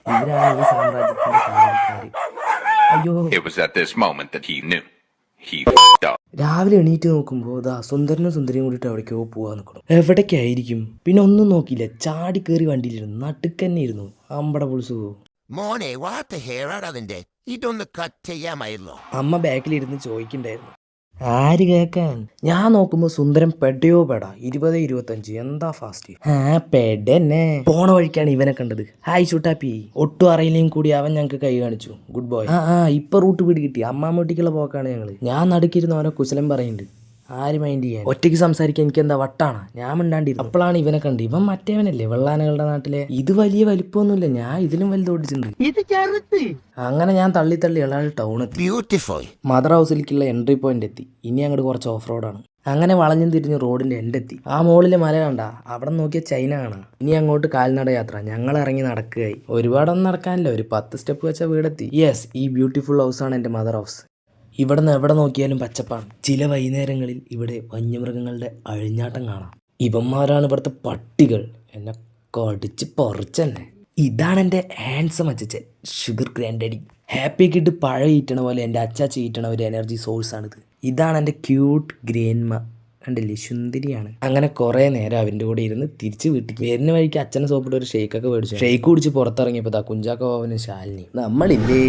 ഇവരാണ് ഈ സാമ്രാജ്യത്തിന്റെ കാവൽക്കാര്. അയ്യോ, It was at this moment that he knew. He f***ed up. രാവിലെ എണീറ്റ് നോക്കുമ്പോൾ ഇതാ സുന്ദരനും സുന്ദരിയും കൂടിയിട്ട് എവിടേക്കോ പോവാൻ നിൽക്കണം. എവിടേക്കായിരിക്കും? പിന്നെ ഒന്നും നോക്കിയില്ല, ചാടി കയറി വണ്ടിയിലിരുന്നു. നട്ടുക്കന്നെ ഇരുന്നു. അമ്പട പുളിച്ചു. മോനെ വാർത്ത ഹേറാട് അതിന്റെ ഇതൊന്ന് കട്ട് ചെയ്യാമായിരുന്നു. അമ്മ ബാക്കിലിരുന്ന് ചോദിക്കണ്ടായിരുന്നു. ആര് കേക്കാൻ? ഞാൻ നോക്കുമ്പോ സുന്ദരൻ പെടയോ പെടാ. 20-25 എന്താ ഫാസ്റ്റ്. പെടന്നെ. പോണ വഴിക്കാണ് ഇവനെ കണ്ടത്. ഹായ് ചുട്ടാപ്പി. ഒട്ടും അറിയില്ലെങ്കിൽ കൂടി അവൻ ഞങ്ങൾക്ക് കൈ കാണിച്ചു. Good boy. ഇപ്പൊ റൂട്ട് പിടി കിട്ടി. അമ്മാമ്മൂട്ടിക്കുള്ള പോക്കാണ് ഞങ്ങള്. ഞാൻ നടുക്കിരുന്ന് അവനെ കുശലം പറയുന്നുണ്ട്. ആര് മൈൻഡ് ചെയ്യാൻ? ഒറ്റയ്ക്ക് സംസാരിക്കാൻ എനിക്ക് എന്താ വട്ടാണ്? ഞാൻ മിണ്ടാണ്ടിരുന്നു. അപ്പോഴാണ് ഇവനെ കണ്ട്. ഇവൻ മറ്റേവനല്ലേ, വെള്ളാനകളുടെ നാട്ടിലെ. ഇത് വലിയ വലിപ്പമൊന്നുമില്ല, ഞാൻ ഇതിലും വലുത് ഓടിച്ചിട്ടുണ്ട്. അങ്ങനെ ഞാൻ തള്ളി ഇളാൾ ടൗൺ എത്തി. ബ്യൂട്ടിഫുൾ. മദർ ഹൗസിലേക്കുള്ള എൻട്രി പോയിന്റ് എത്തി. ഇനി അങ്ങോട്ട് കുറച്ച് ഓഫ് റോഡാണ്. അങ്ങനെ വളഞ്ഞും തിരിഞ്ഞ് റോഡിന്റെ എൻഡ് എത്തി. ആ മോളിലെ മല കണ്ട, അവിടെ നോക്കിയ ചൈന കാണാം. ഇനി അങ്ങോട്ട് കാൽനട യാത്ര. ഞങ്ങൾ ഇറങ്ങി നടക്കുകയായി. ഒരുപാടൊന്നും നടക്കാനില്ല, ഒരു 10 സ്റ്റെപ്പ് വെച്ച വീടെത്തി. യെസ്, ഈ ബ്യൂട്ടിഫുൾ ഹൗസാണ് എൻ്റെ മദർ ഹൗസ്. ഇവിടെ നിന്ന് എവിടെ നോക്കിയാലും പച്ചപ്പാണ്. ചില വൈകുന്നേരങ്ങളിൽ ഇവിടെ വന്യമൃഗങ്ങളുടെ അഴിഞ്ഞാട്ടം കാണാം. ഇവന്മാരാണ് ഇവിടുത്തെ പട്ടികൾ. എന്നെ കടിച്ച് പറിച്ചെന്നെ. ഇതാണ് എൻ്റെ ഹാൻഡ്സം അച്ചച്ചൻ, sugar grand daddy. Happy kid പഴം ഈറ്റണ പോലെ എൻ്റെ അച്ചാച്ച ഈറ്റണ ഒരു എനർജി സോഴ്സാണിത്. ഇതാണ് എൻ്റെ ക്യൂട്ട് ഗ്രേൻമ. കണ്ടില്ലേ, സുന്ദരിയാണ്. അങ്ങനെ കുറേ നേരം അവൻ്റെ കൂടെ ഇരുന്ന് തിരിച്ച് വീട്ടിൽ വരുന്ന വഴിക്ക് അച്ഛനെ സോപ്പിട്ട് ഒരു ഷെയ്ക്കൊക്കെ മേടിച്ചു. ഷെയ്ക്ക് കുടിച്ച് പുറത്തിറങ്ങിയപ്പോൾ കുഞ്ചാക്കോ ബാബനും ശാലിനി നമ്മളില്ലേ.